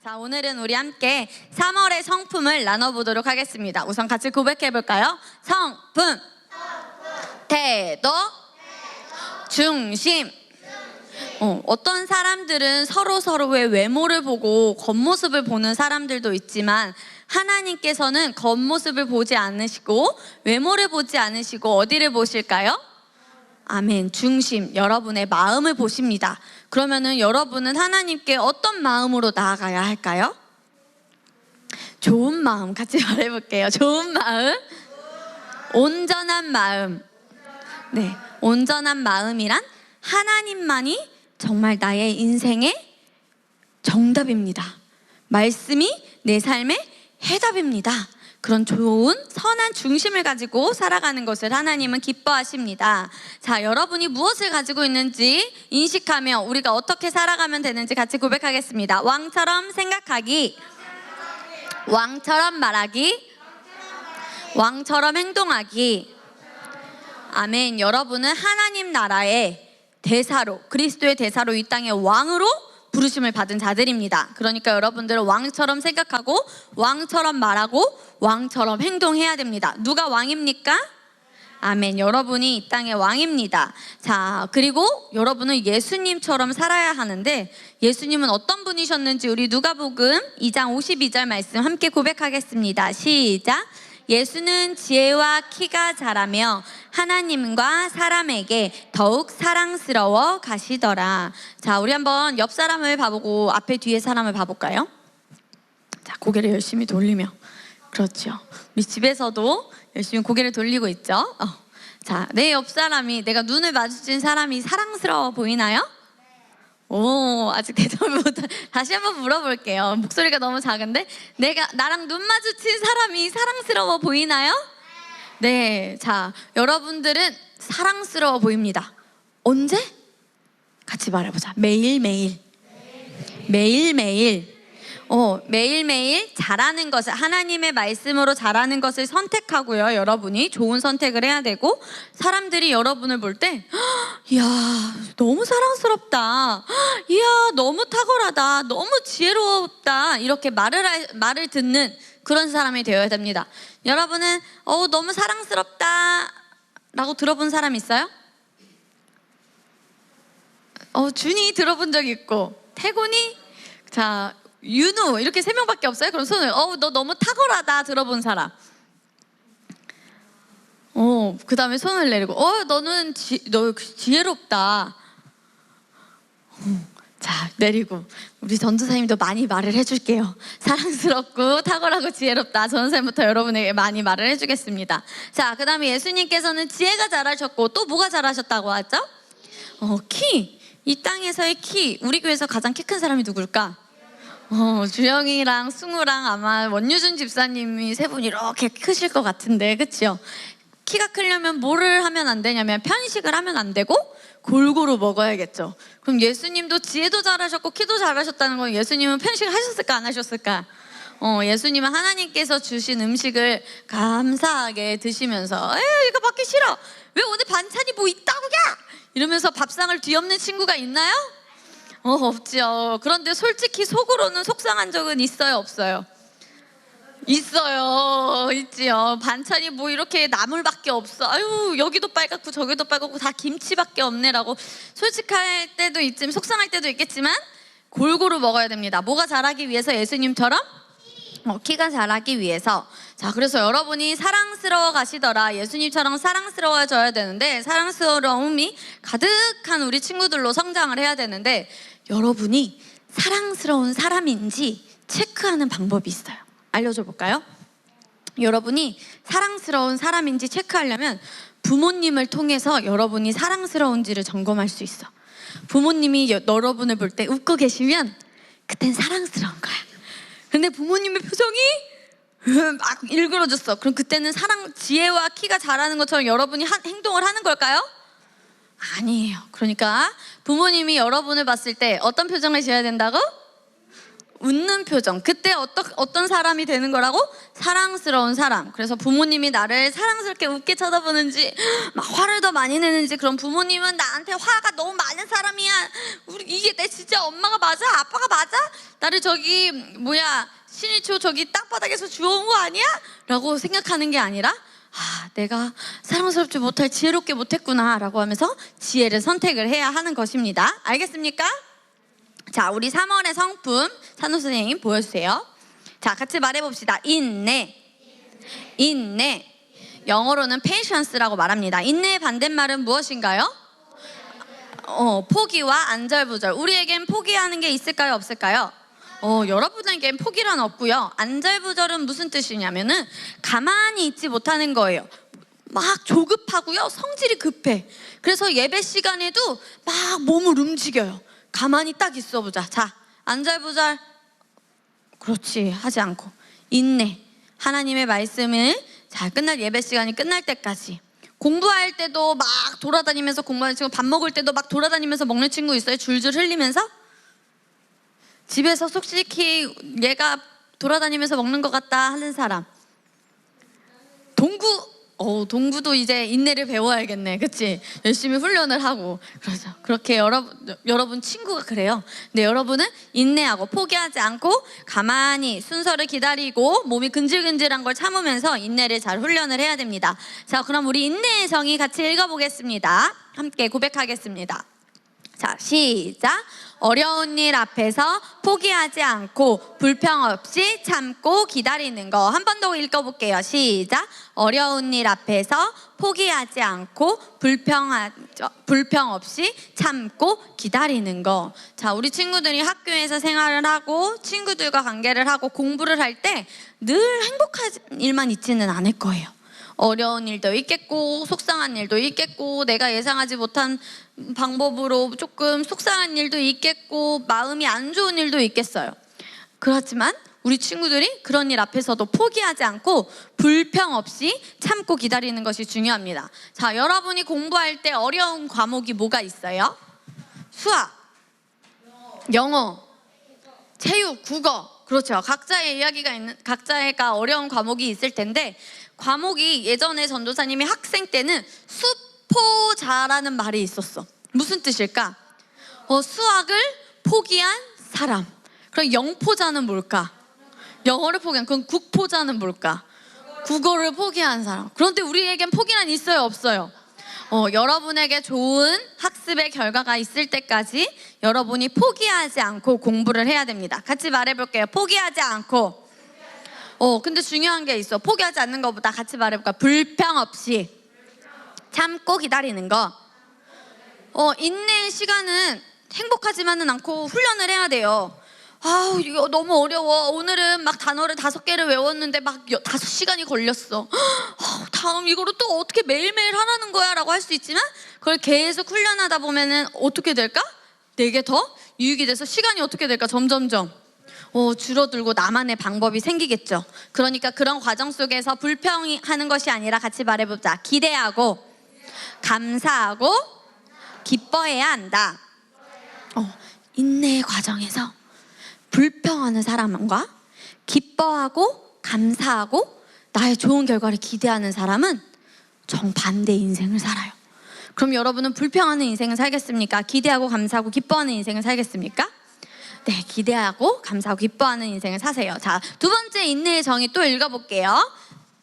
자, 오늘은 우리 함께 3월의 성품을 나눠보도록 하겠습니다. 우선 같이 고백해볼까요? 성품, 태도, 중심. 어떤 사람들은 서로의 외모를 보고 겉모습을 보는 사람들도 있지만 하나님께서는 겉모습을 보지 않으시고 외모를 보지 않으시고 어디를 보실까요? 아멘. 중심, 여러분의 마음을 보십니다. 그러면은 여러분은 하나님께 어떤 마음으로 나아가야 할까요? 좋은 마음 같이 말해볼게요. 좋은 마음, 온전한 마음. 네, 온전한 마음이란 하나님만이 정말 나의 인생의 정답입니다. 말씀이 내 삶의 해답입니다. 그런 좋은 선한 중심을 가지고 살아가는 것을 하나님은 기뻐하십니다. 자, 여러분이 무엇을 가지고 있는지 인식하며 우리가 어떻게 살아가면 되는지 같이 고백하겠습니다. 왕처럼 생각하기, 왕처럼 말하기, 왕처럼 행동하기. 아멘. 여러분은 하나님 나라의 대사로, 그리스도의 대사로 이 땅의 왕으로 부르심을 받은 자들입니다. 그러니까 여러분들은 왕처럼 생각하고 왕처럼 말하고 왕처럼 행동해야 됩니다. 누가 왕입니까? 아멘. 여러분이 이 땅의 왕입니다. 자, 그리고 여러분은 예수님처럼 살아야 하는데 예수님은 어떤 분이셨는지 우리 누가복음 2장 52절 말씀 함께 고백하겠습니다. 시작. 예수는 지혜와 키가 자라며 하나님과 사람에게 더욱 사랑스러워 가시더라. 자, 우리 한번 옆 사람을 봐보고 앞에 뒤에 사람을 봐볼까요? 자, 고개를 열심히 돌리며. 그렇죠. 우리 집에서도 열심히 고개를 돌리고 있죠. 자, 내 옆 사람이, 내가 눈을 마주친 사람이 사랑스러워 보이나요? 오, 아직 대답을 못한. 다시 한번 물어볼게요. 목소리가 너무 작은데 나랑 눈 마주친 사람이 사랑스러워 보이나요? 네. 자, 여러분들은 사랑스러워 보입니다. 언제? 같이 말해보자. 매일매일. 매일매일. 매일매일 잘하는 것을, 하나님의 말씀으로 잘하는 것을 선택하고요. 여러분이 좋은 선택을 해야 되고, 사람들이 여러분을 볼 때 이야, 너무 사랑스럽다, 이야, 너무 탁월하다, 너무 지혜롭다, 이렇게 말을 듣는 그런 사람이 되어야 됩니다. 여러분은 너무 사랑스럽다 라고 들어본 사람 있어요? 준이 들어본 적 있고, 태곤이, 자, 윤우, 이렇게 3명밖에 없어요? 그럼 손을, 너 너무 탁월하다 들어본 사람. 그 다음에 손을 내리고, 너는 너 지혜롭다. 자, 내리고. 우리 전도사님도 많이 말을 해줄게요. 사랑스럽고 탁월하고 지혜롭다. 전도사님부터 여러분에게 많이 말을 해주겠습니다. 자, 그 다음에 예수님께서는 지혜가 잘하셨고 또 뭐가 잘하셨다고 하죠? 키. 이 땅에서의 키. 우리 교회에서 가장 키 큰 사람이 누굴까? 주영이랑 승우랑 아마 원유준 집사님이 세 분이 이렇게 크실 것 같은데, 그치요? 키가 크려면 뭐를 하면 안 되냐면 편식을 하면 안 되고 골고루 먹어야겠죠. 그럼 예수님도 지혜도 잘하셨고 키도 잘하셨다는 건 예수님은 편식을 하셨을까 안 하셨을까? 예수님은 하나님께서 주신 음식을 감사하게 드시면서 이거 먹기 싫어, 왜 오늘 반찬이 뭐 있다고야? 이러면서 밥상을 뒤엎는 친구가 있나요? 없죠. 그런데 솔직히 속으로는 속상한 적은 있어요, 없어요? 있어요. 있지요. 반찬이 뭐 이렇게 나물밖에 없어, 아유, 여기도 빨갛고 저기도 빨갛고 다 김치밖에 없네라고 솔직할 때도 있지만 속상할 때도 있겠지만 골고루 먹어야 됩니다. 뭐가 자라기 위해서? 예수님처럼 키가 자라기 위해서. 자, 그래서 여러분이 사랑스러워 가시더라. 예수님처럼 사랑스러워져야 되는데, 사랑스러움이 가득한 우리 친구들로 성장을 해야 되는데, 여러분이 사랑스러운 사람인지 체크하는 방법이 있어요. 알려줘 볼까요? 여러분이 사랑스러운 사람인지 체크하려면 부모님을 통해서 여러분이 사랑스러운지를 점검할 수 있어. 부모님이 여러분을 볼 때 웃고 계시면 그땐 사랑스러운 거야. 근데 부모님의 표정이 막 일그러졌어. 그럼 그때는 지혜와 키가 자라는 것처럼 여러분이 행동을 하는 걸까요? 아니에요. 그러니까 부모님이 여러분을 봤을 때 어떤 표정을 지어야 된다고? 웃는 표정. 그때 어떤 사람이 되는 거라고? 사랑스러운 사람. 그래서 부모님이 나를 사랑스럽게 웃게 쳐다보는지 막 화를 더 많이 내는지, 그럼 부모님은 나한테 화가 너무 많은 사람이야. 이게 내 진짜 엄마가 맞아? 아빠가 맞아? 나를 저기 신일초 저기 땅바닥에서 주워온 거 아니야? 라고 생각하는 게 아니라, 내가 사랑스럽지 못할, 지혜롭게 못했구나 라고 하면서 지혜를 선택을 해야 하는 것입니다. 알겠습니까? 자, 우리 3월의 성품 산호 선생님 보여주세요. 자, 같이 말해봅시다. 인내. 영어로는 patience라고 말합니다. 인내의 반대말은 무엇인가요? 포기와 안절부절. 우리에겐 포기하는 게 있을까요, 없을까요? 여러분에겐 포기란 없고요. 안절부절은 무슨 뜻이냐면은 가만히 있지 못하는 거예요. 막 조급하고요, 성질이 급해. 그래서 예배 시간에도 막 몸을 움직여요. 가만히 딱 있어보자. 자, 안절부절, 그렇지, 하지 않고 인내. 하나님의 말씀을 잘 예배 시간이 끝날 때까지. 공부할 때도 막 돌아다니면서 공부하는 친구, 밥 먹을 때도 막 돌아다니면서 먹는 친구 있어요? 줄줄 흘리면서? 집에서 솔직히 얘가 돌아다니면서 먹는 것 같다 하는 사람. 동구도 이제 인내를 배워야겠네, 그치? 열심히 훈련을 하고. 그렇죠. 그렇게 여러분 친구가 그래요. 근데 여러분은 인내하고 포기하지 않고 가만히 순서를 기다리고 몸이 근질근질한 걸 참으면서 인내를 잘 훈련을 해야 됩니다. 자, 그럼 우리 인내의 정의 같이 읽어보겠습니다. 함께 고백하겠습니다. 자, 시작. 어려운 일 앞에서 포기하지 않고 불평 없이 참고 기다리는 거. 한 번 더 읽어볼게요. 시작. 어려운 일 앞에서 포기하지 않고 불평 없이 참고 기다리는 거. 자, 우리 친구들이 학교에서 생활을 하고 친구들과 관계를 하고 공부를 할 때 늘 행복한 일만 있지는 않을 거예요. 어려운 일도 있겠고 속상한 일도 있겠고 내가 예상하지 못한 방법으로 조금 속상한 일도 있겠고 마음이 안 좋은 일도 있겠어요. 그렇지만 우리 친구들이 그런 일 앞에서도 포기하지 않고 불평 없이 참고 기다리는 것이 중요합니다. 자, 여러분이 공부할 때 어려운 과목이 뭐가 있어요? 수학, 영어, 체육, 국어. 그렇죠. 각자가 어려운 과목이 있을 텐데, 과목이 예전에 전도사님이 학생 때는 수포자라는 말이 있었어. 무슨 뜻일까? 수학을 포기한 사람. 그럼 영포자는 뭘까? 영어를 포기한, 그럼 국포자는 뭘까? 국어를 포기한 사람. 그런데 우리에겐 포기란 있어요, 없어요? 여러분에게 좋은 학습의 결과가 있을 때까지 여러분이 포기하지 않고 공부를 해야 됩니다. 같이 말해볼게요. 포기하지 않고. 근데 중요한 게 있어. 포기하지 않는 것보다 같이 말해볼까? 불평 없이 참고 기다리는 거. 인내의 시간은 행복하지만은 않고 훈련을 해야 돼요. 이거 너무 어려워. 오늘은 막 단어를 5개를 외웠는데 막 5시간이 걸렸어. 다음 이거를 또 어떻게 매일매일 하라는 거야? 라고 할 수 있지만 그걸 계속 훈련하다 보면은 어떻게 될까? 내게 더 유익이 돼서 시간이 어떻게 될까? 점점점 줄어들고 나만의 방법이 생기겠죠. 그러니까 그런 과정 속에서 불평하는 것이 아니라 같이 말해보자. 기대하고 감사하고 기뻐해야 한다. 인내의 과정에서 불평하는 사람과 기뻐하고 감사하고 나의 좋은 결과를 기대하는 사람은 정반대 인생을 살아요. 그럼 여러분은 불평하는 인생을 살겠습니까? 기대하고 감사하고 기뻐하는 인생을 살겠습니까? 네, 기대하고 감사하고 기뻐하는 인생을 사세요. 자, 두 번째 인내의 정의 또 읽어볼게요.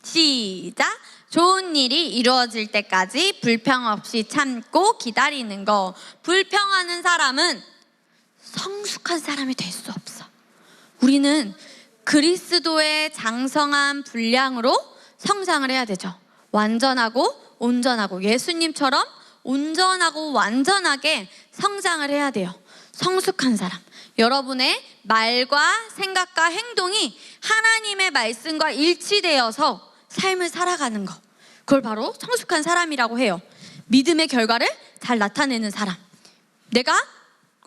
시작. 좋은 일이 이루어질 때까지 불평 없이 참고 기다리는 거. 불평하는 사람은 성숙한 사람이 될 수 없어. 우리는 그리스도의 장성한 분량으로 성장을 해야 되죠. 완전하고 온전하고 예수님처럼 온전하고 완전하게 성장을 해야 돼요. 성숙한 사람. 여러분의 말과 생각과 행동이 하나님의 말씀과 일치되어서 삶을 살아가는 거. 그걸 바로 성숙한 사람이라고 해요. 믿음의 결과를 잘 나타내는 사람. 내가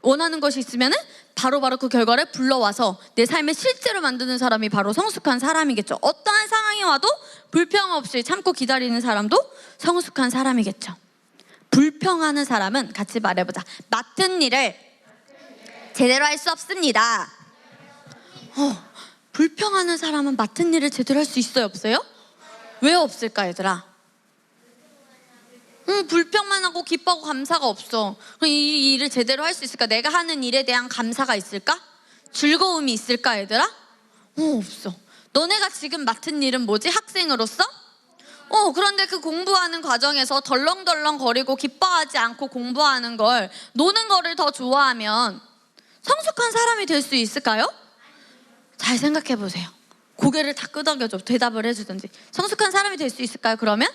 원하는 것이 있으면 바로바로 그 결과를 불러와서 내 삶에 실제로 만드는 사람이 바로 성숙한 사람이겠죠. 어떠한 상황이 와도 불평 없이 참고 기다리는 사람도 성숙한 사람이겠죠. 불평하는 사람은 같이 말해보자. 맡은 일을 제대로 할 수 없습니다. 불평하는 사람은 맡은 일을 제대로 할 수 있어요, 없어요? 왜 없을까, 얘들아? 불평만 하고 기뻐하고 감사가 없어. 그럼 이 일을 제대로 할 수 있을까? 내가 하는 일에 대한 감사가 있을까? 즐거움이 있을까, 얘들아? 없어. 너네가 지금 맡은 일은 뭐지? 학생으로서? 그런데 그 공부하는 과정에서 덜렁덜렁 거리고 기뻐하지 않고 공부하는 걸, 노는 거를 더 좋아하면 성숙한 사람이 될 수 있을까요? 잘 생각해 보세요. 고개를 다 끄덕여줘. 대답을 해주든지. 성숙한 사람이 될 수 있을까요, 그러면?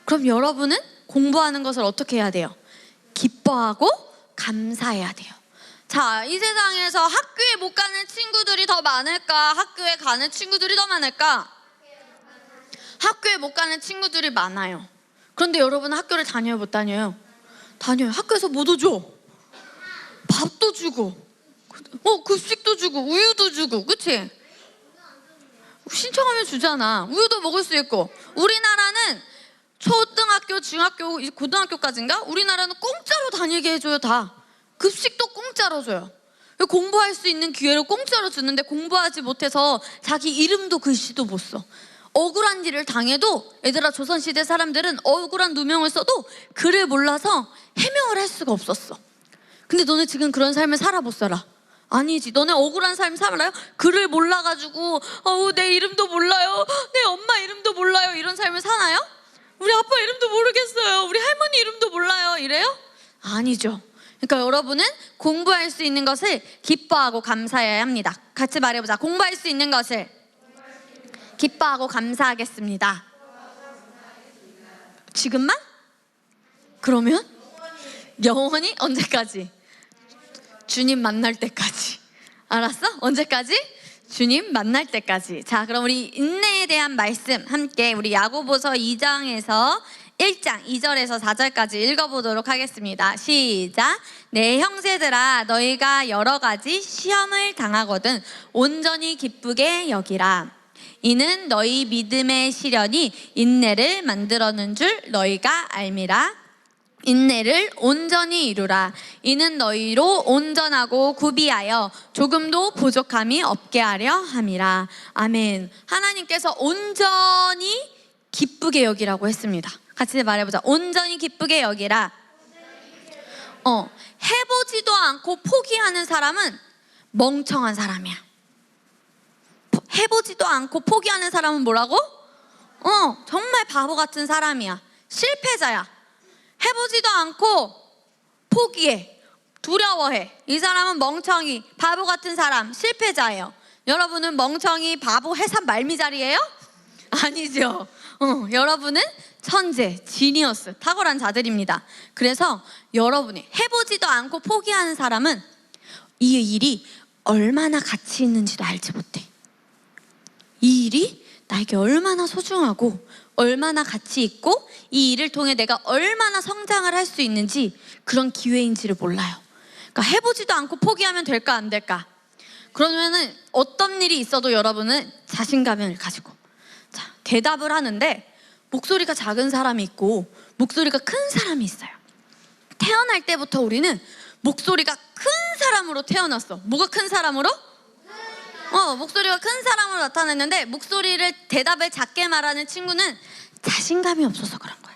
그럼 여러분은 공부하는 것을 어떻게 해야 돼요? 기뻐하고 감사해야 돼요. 자, 이 세상에서 학교에 못 가는 친구들이 더 많을까? 학교에 가는 친구들이 더 많을까? 학교에 못 가는 친구들이 많아요. 그런데 여러분은 학교를 다녀요, 못 다녀요? 다녀요. 학교에서 뭐도 줘? 밥도 주고, 급식도 주고, 우유도 주고, 그치? 신청하면 주잖아. 우유도 먹을 수 있고. 우리나라는 초등학교, 중학교, 고등학교까지인가? 우리나라는 공짜로 다니게 해줘요, 다. 급식도 공짜로 줘요. 공부할 수 있는 기회를 공짜로 주는데 공부하지 못해서 자기 이름도 글씨도 못 써. 억울한 일을 당해도, 얘들아, 조선시대 사람들은 억울한 누명을 써도 글을 몰라서 해명을 할 수가 없었어. 근데 너네 지금 그런 삶을 살아 못 살아? 아니지. 너네 억울한 삶 살아요? 글을 몰라가지고 내 이름도 몰라요, 내 엄마 이름도 몰라요, 이런 삶을 사나요? 우리 아빠 이름도 모르겠어요, 우리 할머니 이름도 몰라요, 이래요? 아니죠. 그러니까 여러분은 공부할 수 있는 것을 기뻐하고 감사해야 합니다. 같이 말해보자. 공부할 수 있는 것을 기뻐하고 감사하겠습니다. 지금만? 그러면 영원히? 언제까지? 주님 만날 때까지. 알았어? 언제까지? 주님 만날 때까지. 자, 그럼 우리 인내에 대한 말씀 함께 우리 야고보서 2장에서 1장 2절에서 4절까지 읽어보도록 하겠습니다. 시작. 내 형제들아, 너희가 여러 가지 시험을 당하거든 온전히 기쁘게 여기라. 이는 너희 믿음의 시련이 인내를 만들어는 줄 너희가 알미라. 인내를 온전히 이루라. 이는 너희로 온전하고 구비하여 조금도 부족함이 없게 하려 함이라. 아멘. 하나님께서 온전히 기쁘게 여기라고 했습니다. 같이 말해보자. 온전히 기쁘게 여기라. 해보지도 않고 포기하는 사람은 멍청한 사람이야. 해보지도 않고 포기하는 사람은 뭐라고? 정말 바보 같은 사람이야. 실패자야. 해보지도 않고 포기해, 두려워해. 이 사람은 멍청이, 바보 같은 사람, 실패자예요. 여러분은 멍청이, 바보, 해산 말미잘이에요? 아니죠. 여러분은 천재, 지니어스, 탁월한 자들입니다. 그래서 여러분이 해보지도 않고 포기하는 사람은 이 일이 얼마나 가치 있는지도 알지 못해. 이 일이 나에게 얼마나 소중하고 얼마나 가치 있고 이 일을 통해 내가 얼마나 성장을 할 수 있는지, 그런 기회인지를 몰라요. 그러니까 해보지도 않고 포기하면 될까 안 될까? 그러면은 어떤 일이 있어도 여러분은 자신감을 가지고 대답을 하는데, 목소리가 작은 사람이 있고 목소리가 큰 사람이 있어요. 태어날 때부터 우리는 목소리가 큰 사람으로 태어났어. 뭐가 큰 사람으로? 목소리가 큰 사람으로 나타났는데, 대답을 작게 말하는 친구는 자신감이 없어서 그런 거야.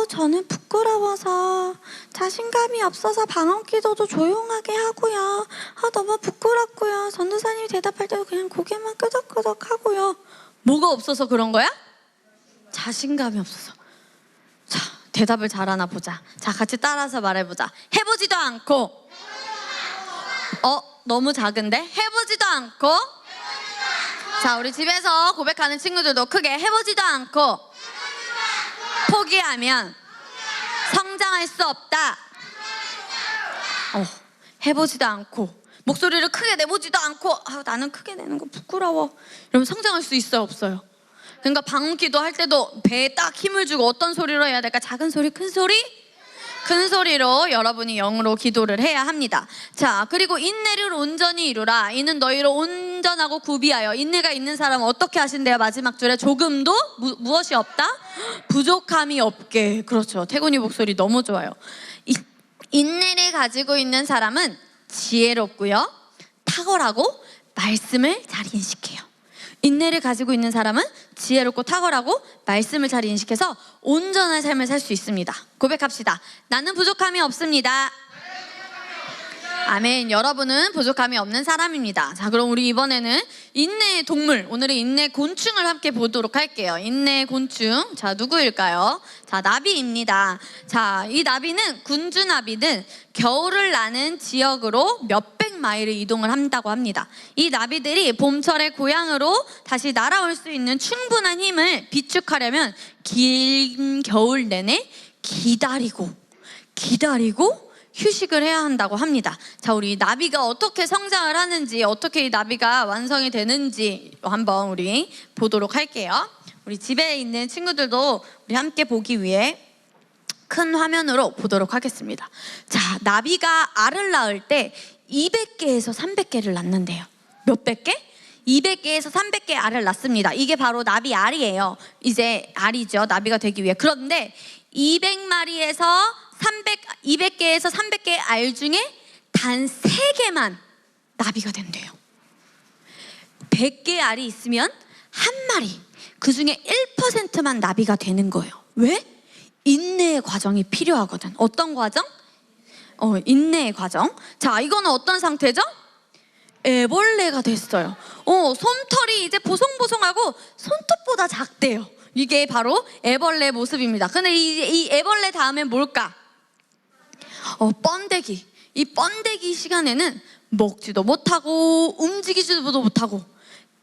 저는 부끄러워서, 자신감이 없어서 방언 기도도 조용하게 하고요. 너무 부끄럽고요. 전도사님이 대답할 때도 그냥 고개만 끄덕끄덕 하고요. 뭐가 없어서 그런 거야? 자신감이 없어서. 자, 대답을 잘하나 보자. 자, 같이 따라서 말해보자. 해보지도 않고. 너무 작은데? 해보지도 않고. 자, 우리 집에서 고백하는 친구들도 크게 해보지도 않고 포기하면 성장할 수 없다. 해보지도 않고, 목소리를 크게 내보지도 않고, 나는 크게 내는 거 부끄러워, 이러면 성장할 수 있어요, 없어요? 그러니까 방귀도 할 때도 배에 딱 힘을 주고 어떤 소리로 해야 될까? 작은 소리, 큰 소리? 큰 소리로 여러분이 영으로 기도를 해야 합니다. 자, 그리고 인내를 온전히 이루라. 이는 너희로 온전하고 구비하여. 인내가 있는 사람은 어떻게 하신대요? 마지막 줄에 조금도 무엇이 없다? 부족함이 없게. 그렇죠. 태곤이 목소리 너무 좋아요. 인내를 가지고 있는 사람은 지혜롭고요, 탁월하고 말씀을 잘 인식해요. 인내를 가지고 있는 사람은 지혜롭고 탁월하고 말씀을 잘 인식해서 온전한 삶을 살 수 있습니다. 고백합시다. 나는 부족함이 없습니다. 아멘. 여러분은 부족함이 없는 사람입니다. 자, 그럼 우리 이번에는 인내의 동물, 오늘의 인내 곤충을 함께 보도록 할게요. 인내의 곤충. 자, 누구일까요? 자, 나비입니다. 자, 이 나비는 군주나비는 겨울을 나는 지역으로 몇백 마일을 이동을 한다고 합니다. 이 나비들이 봄철에 고향으로 다시 날아올 수 있는 충분한 힘을 비축하려면 긴 겨울 내내 기다리고 휴식을 해야 한다고 합니다. 자, 우리 나비가 어떻게 성장을 하는지, 어떻게 이 나비가 완성이 되는지 한번 우리 보도록 할게요. 우리 집에 있는 친구들도 우리 함께 보기 위해 큰 화면으로 보도록 하겠습니다. 자, 나비가 알을 낳을 때 200개에서 300개를 낳는데요. 몇백 개? 200개에서 300개 알을 낳습니다. 이게 바로 나비 알이에요. 이제 알이죠. 나비가 되기 위해. 그런데 200개에서 300개 알 중에 단 3개만 나비가 된대요. 100개 알이 있으면 한 마리, 그 중에 1%만 나비가 되는 거예요. 왜? 인내의 과정이 필요하거든. 어떤 과정? 인내의 과정. 자, 이거는 어떤 상태죠? 애벌레가 됐어요. 솜털이 이제 보송보송하고 손톱보다 작대요. 이게 바로 애벌레 모습입니다. 근데 이 애벌레 다음엔 뭘까? 번데기. 이 번데기 시간에는 먹지도 못하고 움직이지도 못하고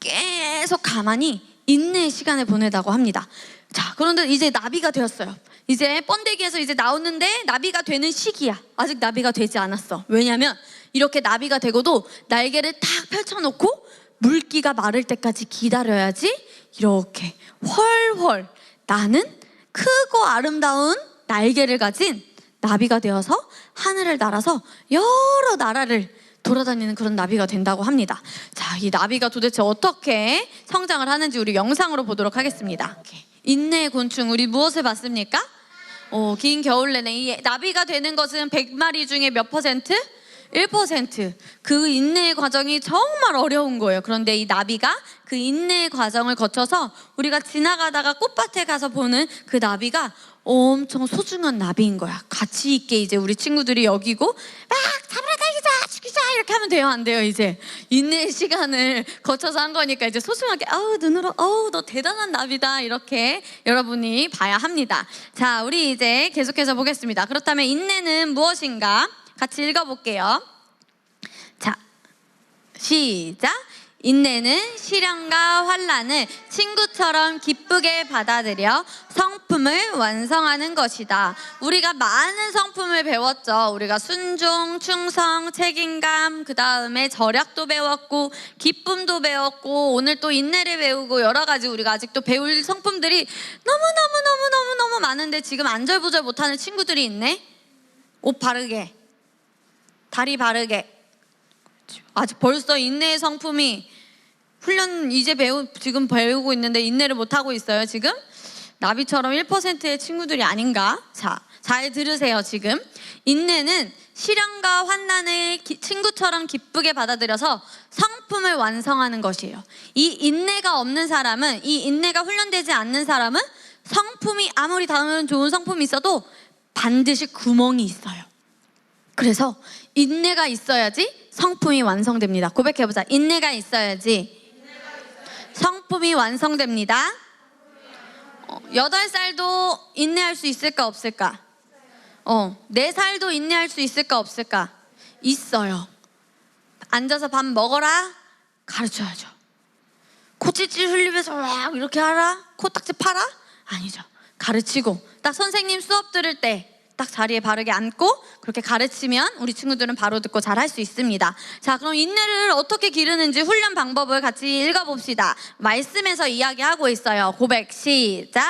계속 가만히 인내의 시간을 보내다고 합니다. 자, 그런데 이제 나비가 되었어요. 이제 번데기에서 이제 나오는데 나비가 되는 시기야. 아직 나비가 되지 않았어. 왜냐면 이렇게 나비가 되고도 날개를 탁 펼쳐놓고 물기가 마를 때까지 기다려야지 이렇게 훨훨 나는 크고 아름다운 날개를 가진 나비가 되어서 하늘을 날아서 여러 나라를 돌아다니는 그런 나비가 된다고 합니다. 자, 이 나비가 도대체 어떻게 성장을 하는지 우리 영상으로 보도록 하겠습니다. 인내의 곤충, 우리 무엇을 봤습니까? 긴 겨울 내내 이 나비가 되는 것은 100마리 중에 몇 퍼센트? 1%. 그 인내의 과정이 정말 어려운 거예요. 그런데 이 나비가 그 인내의 과정을 거쳐서 우리가 지나가다가 꽃밭에 가서 보는 그 나비가 엄청 소중한 나비인 거야. 가치 있게 이제 우리 친구들이 여기고 막 잡으러 다니자, 죽이자 이렇게 하면 돼요? 안 돼요? 이제 인내의 시간을 거쳐서 한 거니까 이제 소중하게 눈으로 너 대단한 나비다 이렇게 여러분이 봐야 합니다. 자, 우리 이제 계속해서 보겠습니다. 그렇다면 인내는 무엇인가? 같이 읽어볼게요. 자, 시작. 인내는 시련과 환난을 친구처럼 기쁘게 받아들여 성품을 완성하는 것이다. 우리가 많은 성품을 배웠죠. 우리가 순종, 충성, 책임감, 그 다음에 절약도 배웠고 기쁨도 배웠고 오늘 또 인내를 배우고 여러 가지 우리가 아직도 배울 성품들이 너무 많은데 지금 안절부절 못하는 친구들이 있네. 옷 바르게, 다리 바르게, 아직 벌써 인내의 성품이 훈련 지금 배우고 있는데 인내를 못하고 있어요. 지금 나비처럼 1%의 친구들이 아닌가? 자, 잘 들으세요. 지금 인내는 시련과 환난을 친구처럼 기쁘게 받아들여서 성품을 완성하는 것이에요. 이 인내가 없는 사람은, 이 인내가 훈련되지 않는 사람은 성품이 아무리 다른 좋은 성품이 있어도 반드시 구멍이 있어요. 그래서 인내가 있어야지 성품이 완성됩니다. 고백해보자. 인내가 있어야지 성품이 완성됩니다. 8살도 인내할 수 있을까 없을까? 4살도 인내할 수 있을까 없을까? 있어요. 앉아서 밥 먹어라? 가르쳐야죠. 코찌찌 흘리면서 막 이렇게 하라? 코딱지 팔아? 아니죠. 가르치고 딱 선생님 수업 들을 때 딱 자리에 바르게 앉고 그렇게 가르치면 우리 친구들은 바로 듣고 잘할 수 있습니다. 자, 그럼 인내를 어떻게 기르는지 훈련 방법을 같이 읽어봅시다. 말씀에서 이야기하고 있어요. 고백 시작.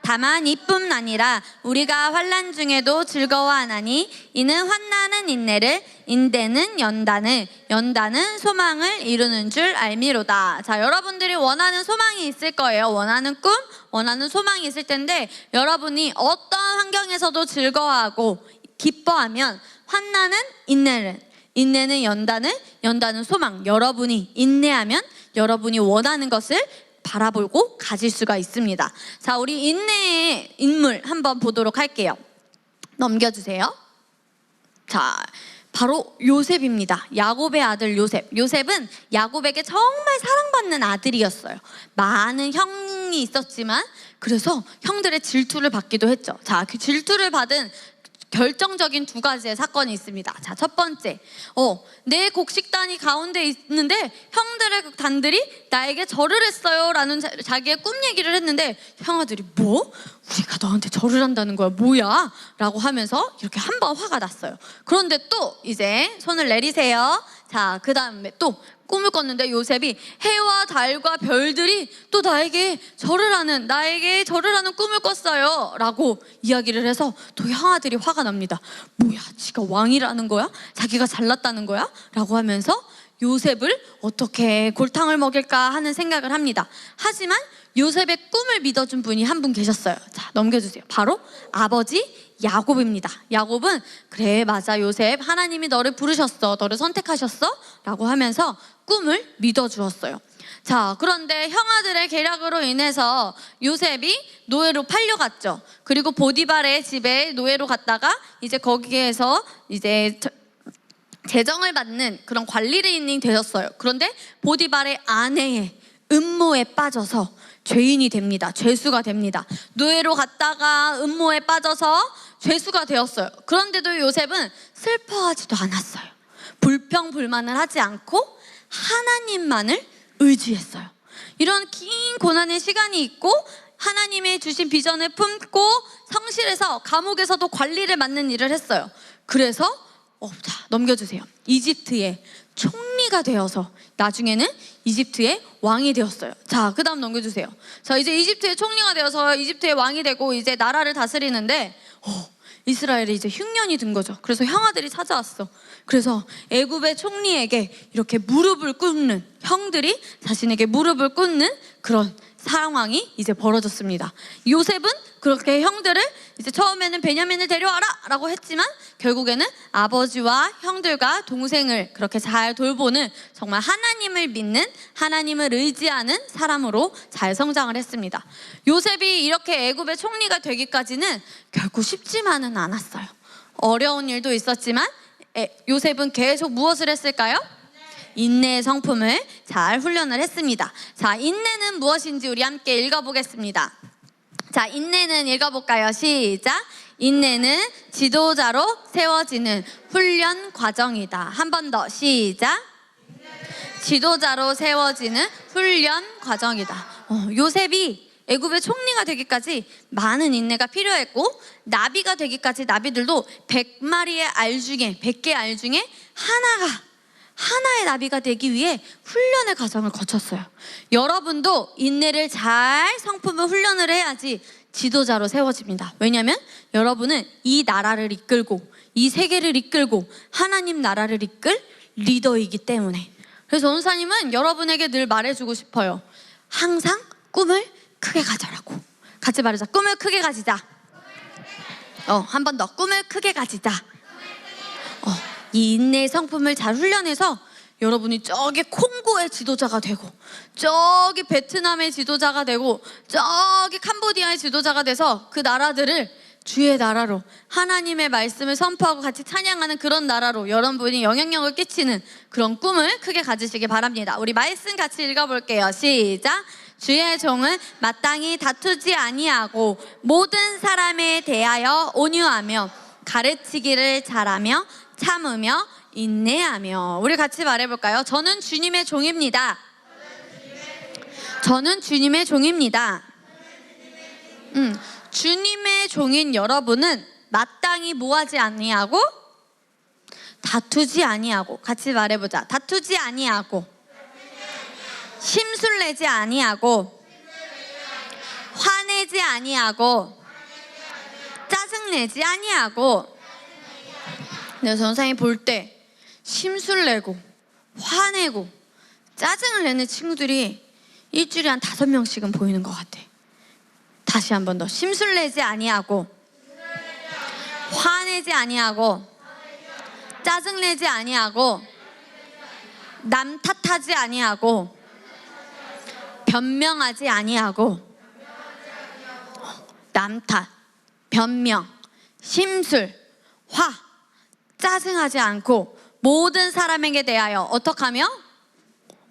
다만 이뿐 아니라 우리가 환난 중에도 즐거워하나니 이는 환난은 인내를, 인내는 연단을, 연단은 소망을 이루는 줄 알미로다. 자, 여러분들이 원하는 소망이 있을 거예요. 원하는 꿈, 원하는 소망이 있을 텐데 여러분이 어떤 환경에서도 즐거워하고 기뻐하면 환난은 인내를, 인내는 연단을, 연단은 소망. 여러분이 인내하면 여러분이 원하는 것을 바라보고 가질 수가 있습니다. 자, 우리 인내의 인물 한번 보도록 할게요. 넘겨주세요. 자, 바로 요셉입니다. 야곱의 아들 요셉. 요셉은 야곱에게 정말 사랑받는 아들이었어요. 많은 형이 있었지만 그래서 형들의 질투를 받기도 했죠. 자, 그 질투를 받은 결정적인 두 가지의 사건이 있습니다. 자, 첫 번째, 내 곡식단이 가운데 있는데 형들의 단들이 나에게 절을 했어요 라는 자기의 꿈 얘기를 했는데 형아들이 뭐? 우리가 너한테 절을 한다는 거야 뭐야? 라고 하면서 이렇게 한번 화가 났어요. 그런데 또 이제 손을 내리세요. 자, 그 다음에 또 꿈을 꿨는데 요셉이 해와 달과 별들이 또 나에게 절을 하는 꿈을 꿨어요 라고 이야기를 해서 또 형아들이 화가 납니다. 뭐야, 지가 왕이라는 거야? 자기가 잘났다는 거야? 라고 하면서 요셉을 어떻게 골탕을 먹일까 하는 생각을 합니다. 하지만 요셉의 꿈을 믿어준 분이 한 분 계셨어요. 자, 넘겨주세요. 바로 아버지 야곱입니다. 야곱은 그래 맞아 요셉, 하나님이 너를 부르셨어, 너를 선택하셨어 라고 하면서 꿈을 믿어주었어요. 자, 그런데 형아들의 계략으로 인해서 요셉이 노예로 팔려갔죠. 그리고 보디발의 집에 노예로 갔다가 이제 거기에서 이제 재정을 받는 그런 관리인이 되셨어요. 그런데 보디발의 아내의 음모에 빠져서 죄인이 됩니다. 죄수가 됩니다. 노예로 갔다가 음모에 빠져서 죄수가 되었어요. 그런데도 요셉은 슬퍼하지도 않았어요. 불평불만을 하지 않고 하나님만을 의지했어요. 이런 긴 고난의 시간이 있고 하나님의 주신 비전을 품고 성실해서 감옥에서도 관리를 맡는 일을 했어요. 그래서 자, 넘겨주세요. 이집트의 총리가 되어서 나중에는 이집트의 왕이 되었어요. 자, 그 다음 넘겨주세요. 자, 이제 이집트의 총리가 되어서 이집트의 왕이 되고 이제 나라를 다스리는데 이스라엘에 이제 흉년이 든 거죠. 그래서 형아들이 찾아왔어. 그래서 애굽의 총리에게 이렇게 무릎을 꿇는, 형들이 자신에게 무릎을 꿇는 그런 상황이 이제 벌어졌습니다. 요셉은 그렇게 형들을 이제 처음에는 베냐민을 데려와라 라고 했지만 결국에는 아버지와 형들과 동생을 그렇게 잘 돌보는 정말 하나님을 믿는, 하나님을 의지하는 사람으로 잘 성장을 했습니다. 요셉이 이렇게 애굽의 총리가 되기까지는 결코 쉽지만은 않았어요. 어려운 일도 있었지만 요셉은 계속 무엇을 했을까요? 인내의 성품을 잘 훈련을 했습니다. 자, 인내는 무엇인지 우리 함께 읽어보겠습니다. 자, 인내는 읽어볼까요? 시작. 인내는 지도자로 세워지는 훈련 과정이다. 한 번 더 시작. 지도자로 세워지는 훈련 과정이다. 요셉이 애굽의 총리가 되기까지 많은 인내가 필요했고 나비가 되기까지 나비들도 100마리의 알 중에 100개 알 중에 하나의 나비가 되기 위해 훈련의 과정을 거쳤어요. 여러분도 인내를 잘 성품을 훈련을 해야지 지도자로 세워집니다. 왜냐하면 여러분은 이 나라를 이끌고 이 세계를 이끌고 하나님 나라를 이끌 리더이기 때문에. 그래서 원사님은 여러분에게 늘 말해주고 싶어요. 항상 꿈을 크게 가져라고. 같이 말하자. 꿈을 크게 가지자. 한 번 더. 꿈을 크게 가지자. 이 인내의 성품을 잘 훈련해서 여러분이 저기 콩고의 지도자가 되고 저기 베트남의 지도자가 되고 저기 캄보디아의 지도자가 돼서 그 나라들을 주의 나라로 하나님의 말씀을 선포하고 같이 찬양하는 그런 나라로 여러분이 영향력을 끼치는 그런 꿈을 크게 가지시기 바랍니다. 우리 말씀 같이 읽어볼게요. 시작. 주의 종은 마땅히 다투지 아니하고 모든 사람에 대하여 온유하며 가르치기를 잘하며 참으며 인내하며. 우리 같이 말해볼까요? 저는 주님의 종입니다. 저는 주님의 종입니다. 주님의 종인 여러분은 마땅히 뭐하지 아니하고 다투지 아니하고. 같이 말해보자. 다투지 아니하고 심술내지 아니하고 화내지 아니하고 짜증내지 아니하고. 네, 선생님이 볼 때 심술내고 화내고 짜증을 내는 친구들이 일주일에 한 5명씩은 보이는 것 같아. 다시 한 번 더. 심술내지 아니하고 화내지 아니하고 짜증내지 아니하고 남 탓하지 아니하고 변명하지 아니하고 남 탓, 변명, 심술, 화, 짜증하지 않고 모든 사람에게 대하여 어떻게 하며?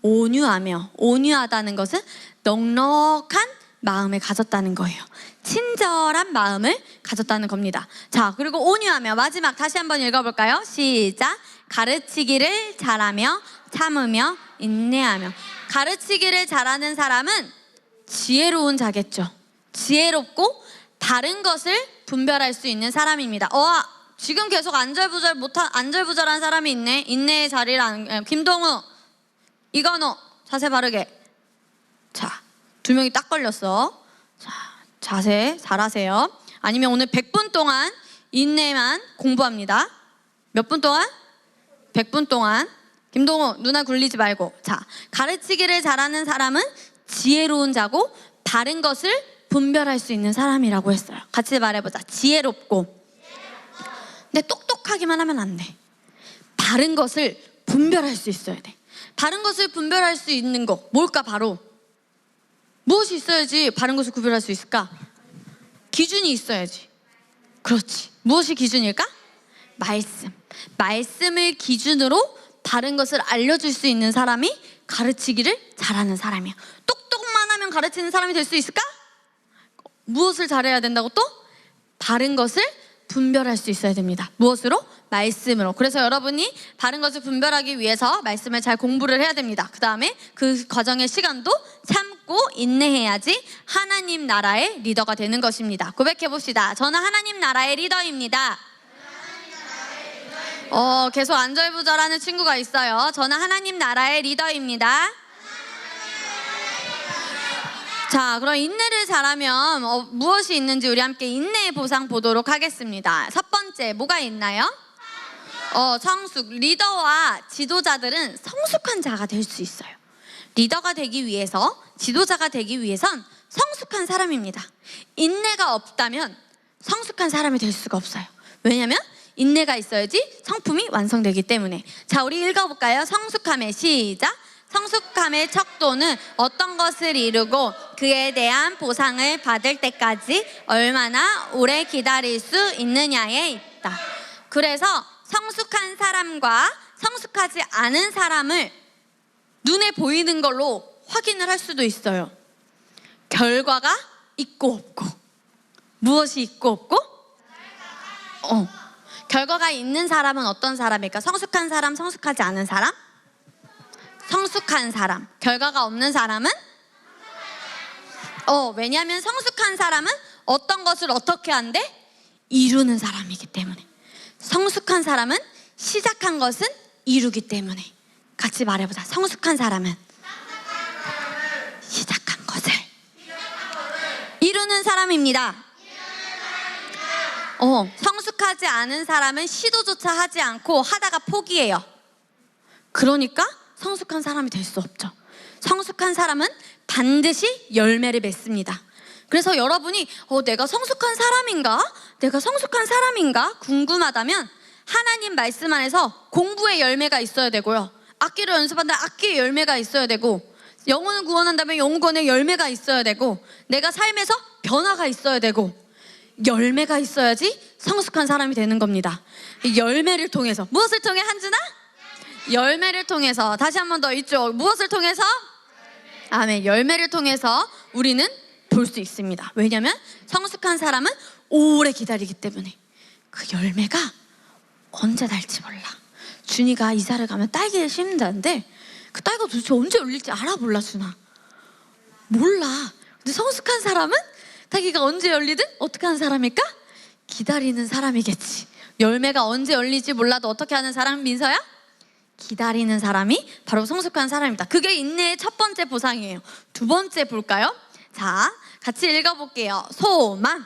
온유하며. 온유하다는 것은 넉넉한 마음을 가졌다는 거예요. 친절한 마음을 가졌다는 겁니다. 자, 그리고 온유하며 마지막 다시 한번 읽어볼까요? 시작. 가르치기를 잘하며 참으며 인내하며. 가르치기를 잘하는 사람은 지혜로운 자겠죠. 지혜롭고 바른 것을 분별할 수 있는 사람입니다. 지금 계속 안절부절한 사람이 있네. 인내의 자리를 김동우, 이건호, 자세 바르게. 자, 두 명이 딱 걸렸어. 자, 자세 잘하세요. 아니면 오늘 100분 동안 인내만 공부합니다. 몇 분 동안? 100분 동안. 김동호, 누나 굴리지 말고. 자, 가르치기를 잘하는 사람은 지혜로운 자고 바른 것을 분별할 수 있는 사람이라고 했어요. 같이 말해보자. 지혜롭고. 근데 똑똑하기만 하면 안 돼. 바른 것을 분별할 수 있어야 돼. 바른 것을 분별할 수 있는 거 뭘까? 바로 무엇이 있어야지 바른 것을 구별할 수 있을까? 기준이 있어야지. 그렇지. 무엇이 기준일까? 말씀. 말씀을 기준으로 바른 것을 알려줄 수 있는 사람이 가르치기를 잘하는 사람이야. 똑똑만 하면 가르치는 사람이 될 수 있을까? 무엇을 잘해야 된다고 또? 바른 것을 분별할 수 있어야 됩니다. 무엇으로? 말씀으로. 그래서 여러분이 바른 것을 분별하기 위해서 말씀을 잘 공부를 해야 됩니다. 그 다음에 그 과정의 시간도 참고 인내해야지 하나님 나라의 리더가 되는 것입니다. 고백해 봅시다. 저는 하나님 나라의 리더입니다. 계속 안절부절하는 친구가 있어요. 저는 하나님 나라의 리더입니다. 자, 그럼 인내를 잘하면 무엇이 있는지 우리 함께 인내의 보상 보도록 하겠습니다. 첫 번째, 뭐가 있나요? 성숙. 리더와 지도자들은 성숙한 자가 될 수 있어요. 리더가 되기 위해서, 지도자가 되기 위해선 성숙한 사람입니다. 인내가 없다면 성숙한 사람이 될 수가 없어요. 왜냐면 인내가 있어야지 성품이 완성되기 때문에. 자, 우리 읽어볼까요? 성숙함의 시작. 성숙함의 척도는 어떤 것을 이루고 그에 대한 보상을 받을 때까지 얼마나 오래 기다릴 수 있느냐에 있다. 그래서 성숙한 사람과 성숙하지 않은 사람을 눈에 보이는 걸로 확인을 할 수도 있어요. 결과가 있고 없고. 무엇이 있고 없고? 결과가 있는 사람은 어떤 사람일까? 성숙한 사람, 성숙하지 않은 사람? 성숙한 사람. 결과가 없는 사람은? 왜냐하면 성숙한 사람은 어떤 것을 어떻게 한대? 이루는 사람이기 때문에. 성숙한 사람은 시작한 것은 이루기 때문에. 같이 말해보자. 성숙한 사람은 시작한 것을 이루는 사람입니다. 성숙하지 않은 사람은 시도조차 하지 않고 하다가 포기해요. 그러니까 성숙한 사람이 될 수 없죠. 성숙한 사람은 반드시 열매를 맺습니다. 그래서 여러분이 내가 성숙한 사람인가? 내가 성숙한 사람인가? 궁금하다면 하나님 말씀 안에서 공부의 열매가 있어야 되고요. 악기를 연습한다면 악기의 열매가 있어야 되고, 영혼을 구원한다면 영혼의 열매가 있어야 되고, 내가 삶에서 변화가 있어야 되고, 열매가 있어야지 성숙한 사람이 되는 겁니다. 열매를 통해서. 무엇을 통해? 한준아? 열매를 통해서. 다시 한 번 더 이쪽. 무엇을 통해서? 아멘. 열매를 통해서 우리는 볼 수 있습니다. 왜냐하면 성숙한 사람은 오래 기다리기 때문에. 그 열매가 언제 날지 몰라. 준이가 이사를 가면 딸기를 심는다는데 그 딸기가 도대체 언제 열릴지 알아 몰라 준아? 몰라. 근데 성숙한 사람은 딸기가 언제 열리든 어떻게 하는 사람일까? 기다리는 사람이겠지. 열매가 언제 열릴지 몰라도 어떻게 하는 사람? 민서야? 기다리는 사람이 바로 성숙한 사람입니다. 그게 인내의 첫 번째 보상이에요. 두 번째 볼까요? 자, 같이 읽어볼게요. 소망.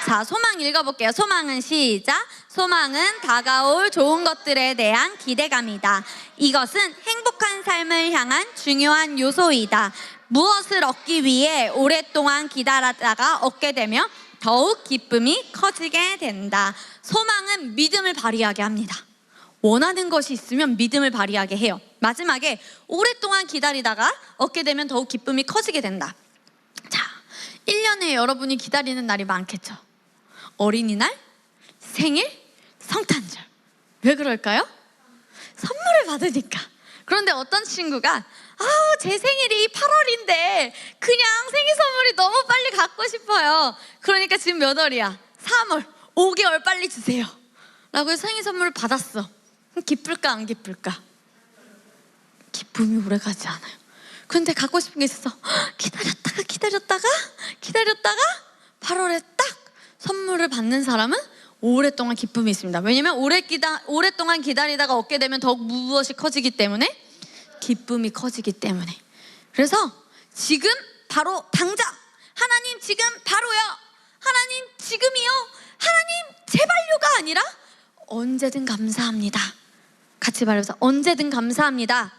자, 소망 읽어볼게요. 소망은 시작. 소망은 다가올 좋은 것들에 대한 기대감이다. 이것은 행복한 삶을 향한 중요한 요소이다. 무엇을 얻기 위해 오랫동안 기다렸다가 얻게 되면 더욱 기쁨이 커지게 된다. 소망은 믿음을 발휘하게 합니다. 원하는 것이 있으면 믿음을 발휘하게 해요. 마지막에 오랫동안 기다리다가 얻게 되면 더욱 기쁨이 커지게 된다. 자, 1년에 여러분이 기다리는 날이 많겠죠. 어린이날, 생일, 성탄절. 왜 그럴까요? 선물을 받으니까. 그런데 어떤 친구가 제 생일이 8월인데 그냥 생일 선물이 너무 빨리 갖고 싶어요. 그러니까 지금 몇 월이야? 3월. 5개월 빨리 주세요 라고 해서 생일 선물을 받았어. 기쁠까 안 기쁠까? 기쁨이 오래가지 않아요. 그런데 갖고 싶은 게 있어서 기다렸다가 8월에 딱 선물을 받는 사람은 오랫동안 기쁨이 있습니다. 왜냐면 오랫동안 기다리다가 얻게 되면 더욱 무엇이 커지기 때문에? 기쁨이 커지기 때문에. 그래서 지금 바로 당장, 하나님 지금 바로요, 하나님 지금이요, 하나님 제발요가 아니라 언제든 감사합니다. 같이 말해보자. 언제든 감사합니다.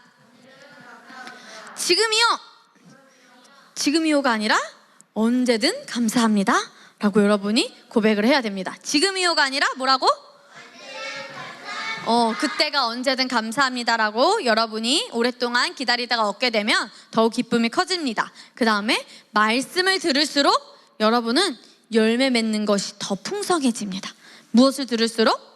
지금이요가 아니라 언제든 감사합니다 라고 여러분이 고백을 해야 됩니다. 지금이요가 아니라 뭐라고? 그때가 언제든 감사합니다라고 여러분이 오랫동안 기다리다가 얻게 되면 더욱 기쁨이 커집니다. 그 다음에 말씀을 들을수록 여러분은 열매 맺는 것이 더 풍성해집니다. 무엇을 들을수록?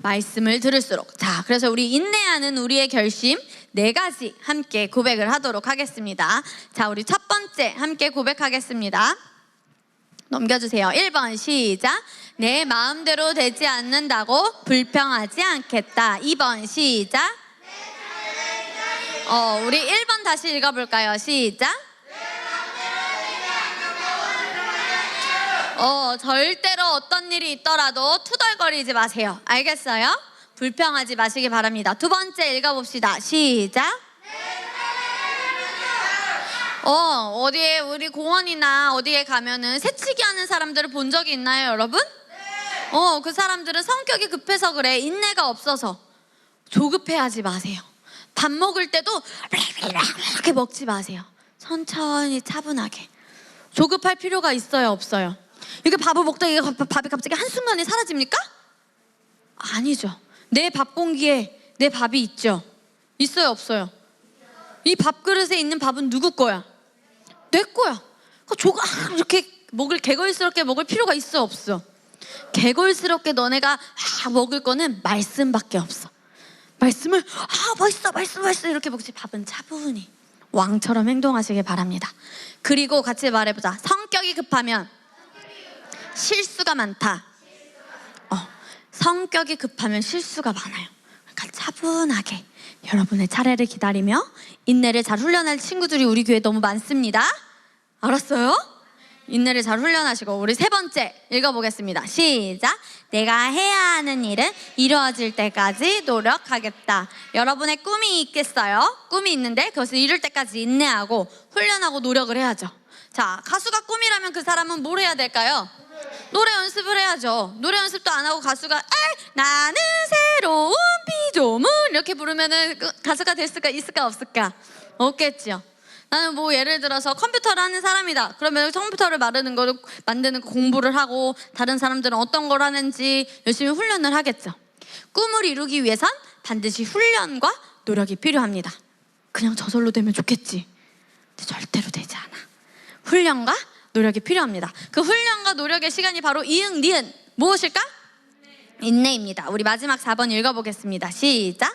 말씀을 들을수록. 자, 그래서 우리 인내하는 우리의 결심 4가지 함께 고백을 하도록 하겠습니다. 자, 우리 첫 번째 함께 고백하겠습니다. 넘겨주세요. 1번 시작. 내 마음대로 되지 않는다고 불평하지 않겠다. 2번 시작. 우리 1번 다시 읽어볼까요? 시작. 절대로 어떤 일이 있더라도 투덜거리지 마세요. 알겠어요? 불평하지 마시기 바랍니다. 두 번째 읽어봅시다. 시작. 어디에 우리 공원이나 어디에 가면은 새치기 하는 사람들을 본 적이 있나요, 여러분? 그 사람들은 성격이 급해서 그래. 인내가 없어서. 조급해하지 마세요. 밥 먹을 때도 이렇게 먹지 마세요. 천천히 차분하게. 조급할 필요가 있어요, 없어요? 이렇게 밥을 먹다가 밥이 갑자기 한순간에 사라집니까? 아니죠. 내 밥 공기에 내 밥이 있죠. 있어요, 없어요? 이 밥그릇에 있는 밥은 누구 거야? 내 거야. 이렇게 개걸스럽게 먹을 필요가 있어, 없어? 개걸스럽게 너네가 먹을 거는 말씀밖에 없어. 말씀을 맛있어 이렇게 먹지. 밥은 차분히 왕처럼 행동하시길 바랍니다. 그리고 같이 말해보자. 성격이 급하면 실수가 많다. 성격이 급하면 실수가 많아요. 그러니까 차분하게 여러분의 차례를 기다리며 인내를 잘 훈련할 친구들이 우리 교회에 너무 많습니다. 알았어요? 인내를 잘 훈련하시고 우리 세 번째 읽어보겠습니다. 시작. 내가 해야 하는 일은 이루어질 때까지 노력하겠다. 여러분의 꿈이 있겠어요? 꿈이 있는데 그것을 이룰 때까지 인내하고 훈련하고 노력을 해야죠. 자, 가수가 꿈이라면 그 사람은 뭘 해야 될까요? 노래 연습을 해야죠. 노래 연습도 안 하고 가수가 나는 새로운 피조물 이렇게 부르면은 가수가 될 수가 있을까 없을까? 없겠죠. 나는 뭐 예를 들어서 컴퓨터를 하는 사람이다. 그러면 컴퓨터를 만드는 거 공부를 하고 다른 사람들은 어떤 걸 하는지 열심히 훈련을 하겠죠. 꿈을 이루기 위해선 반드시 훈련과 노력이 필요합니다. 그냥 저절로 되면 좋겠지. 절대로 되지 않아. 훈련과 노력이 필요합니다. 그 훈련과 노력의 시간이 바로 이응, 니은 무엇일까? 인내입니다. 우리 마지막 4번 읽어보겠습니다. 시작.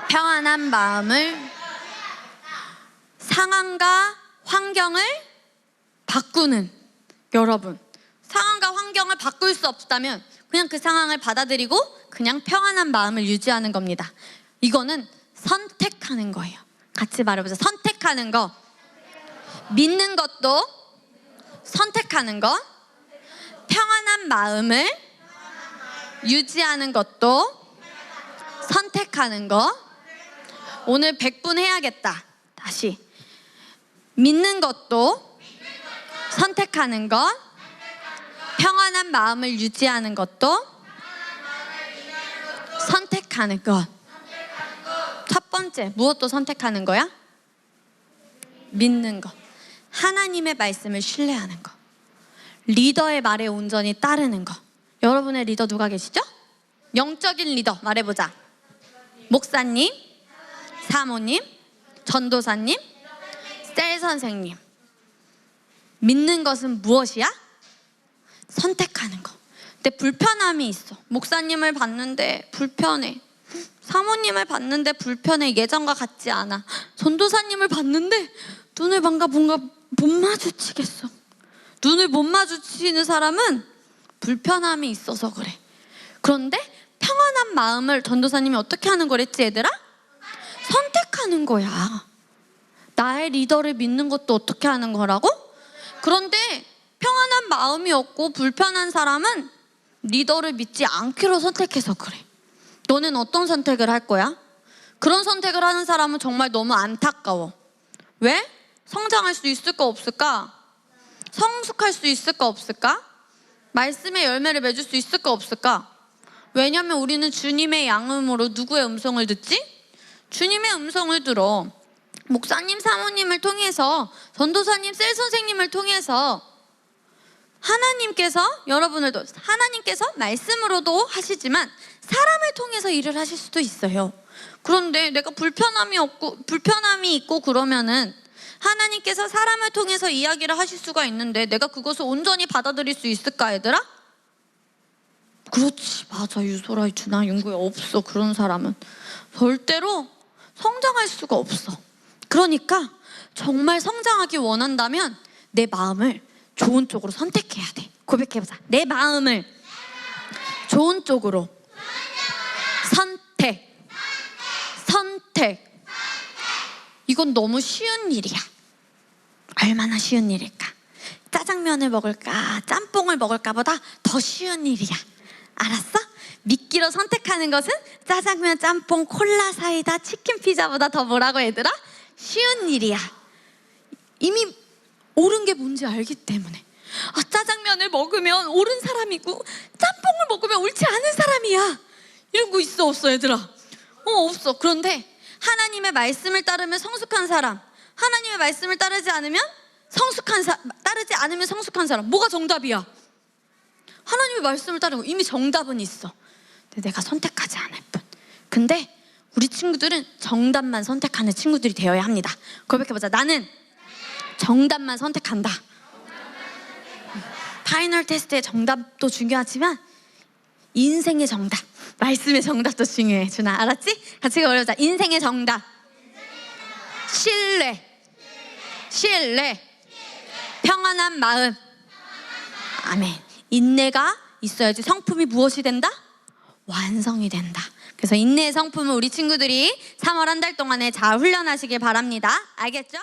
평안한 마음을 상황과 환경을 바꾸는 여러분. 상황과 환경을 바꿀 수 없다면 그냥 그 상황을 받아들이고 그냥 평안한 마음을 유지하는 겁니다. 이거는 선택하는 거예요. 같이 말해보자. 선택하는 거. 믿는 것도 선택하는 것. 평안한 마음을 유지하는 것도 선택하는 것. 오늘 100분 해야겠다. 다시. 믿는 것도 선택하는 것. 평안한 마음을 유지하는 것도 선택하는 것. 첫 번째, 무엇도 선택하는 거야? 믿는 것. 하나님의 말씀을 신뢰하는 것. 리더의 말에 온전히 따르는 것. 여러분의 리더 누가 계시죠? 영적인 리더 말해보자. 목사님, 사모님, 전도사님, 셀 선생님. 믿는 것은 무엇이야? 선택하는 거. 근데 불편함이 있어. 목사님을 봤는데 불편해. 사모님을 봤는데 불편해. 예전과 같지 않아. 전도사님을 봤는데 눈을 뭔가 못 마주치겠어. 눈을 못 마주치는 사람은 불편함이 있어서 그래. 그런데 평안한 마음을 전도사님이 어떻게 하는 거랬지 얘들아? 선택하는 거야. 나의 리더를 믿는 것도 어떻게 하는 거라고? 그런데 평안한 마음이 없고 불편한 사람은 리더를 믿지 않기로 선택해서 그래. 너는 어떤 선택을 할 거야? 그런 선택을 하는 사람은 정말 너무 안타까워. 왜? 성장할 수 있을까 없을까? 성숙할 수 있을까 없을까? 말씀의 열매를 맺을 수 있을까 없을까? 왜냐면 우리는 주님의 양음으로 누구의 음성을 듣지? 주님의 음성을 들어. 목사님, 사모님을 통해서, 전도사님, 셀 선생님을 통해서 하나님께서 여러분을도 하나님께서 말씀으로도 하시지만 사람을 통해서 일을 하실 수도 있어요. 그런데 내가 불편함이 있고 그러면은 하나님께서 사람을 통해서 이야기를 하실 수가 있는데 내가 그것을 온전히 받아들일 수 있을까 얘들아? 그렇지, 맞아. 유소라, 준아, 윤구야, 없어. 그런 사람은 절대로 성장할 수가 없어. 그러니까 정말 성장하기 원한다면 내 마음을 좋은 쪽으로 선택해야 돼. 고백해보자. 내 마음을 좋은 쪽으로 선택. 이건 너무 쉬운 일이야. 얼마나 쉬운 일일까? 짜장면을 먹을까, 짬뽕을 먹을까 보다 더 쉬운 일이야. 알았어? 미끼로 선택하는 것은 짜장면, 짬뽕, 콜라, 사이다, 치킨, 피자보다 더 뭐라고 얘들아? 쉬운 일이야. 이미 옳은 게 뭔지 알기 때문에. 짜장면을 먹으면 옳은 사람이고 짬뽕을 먹으면 옳지 않은 사람이야. 이런 거 있어 없어 얘들아? 없어. 그런데 하나님의 말씀을 따르면 성숙한 사람, 하나님의 말씀을 따르지 않으면 성숙한 사람. 뭐가 정답이야? 하나님의 말씀을 따르고 이미 정답은 있어. 근데 내가 선택하지 않을 뿐. 근데 우리 친구들은 정답만 선택하는 친구들이 되어야 합니다. 고백해보자. 나는 정답만 선택한다. 파이널 테스트의 정답도 중요하지만 인생의 정답, 말씀의 정답도 중요해. 준아, 알았지? 같이 고백해보자. 인생의 정답. 신뢰. 평안한 마음. 아멘. 인내가 있어야지 성품이 무엇이 된다? 완성이 된다. 그래서 인내의 성품을 우리 친구들이 3월 한 달 동안에 잘 훈련하시길 바랍니다. 알겠죠?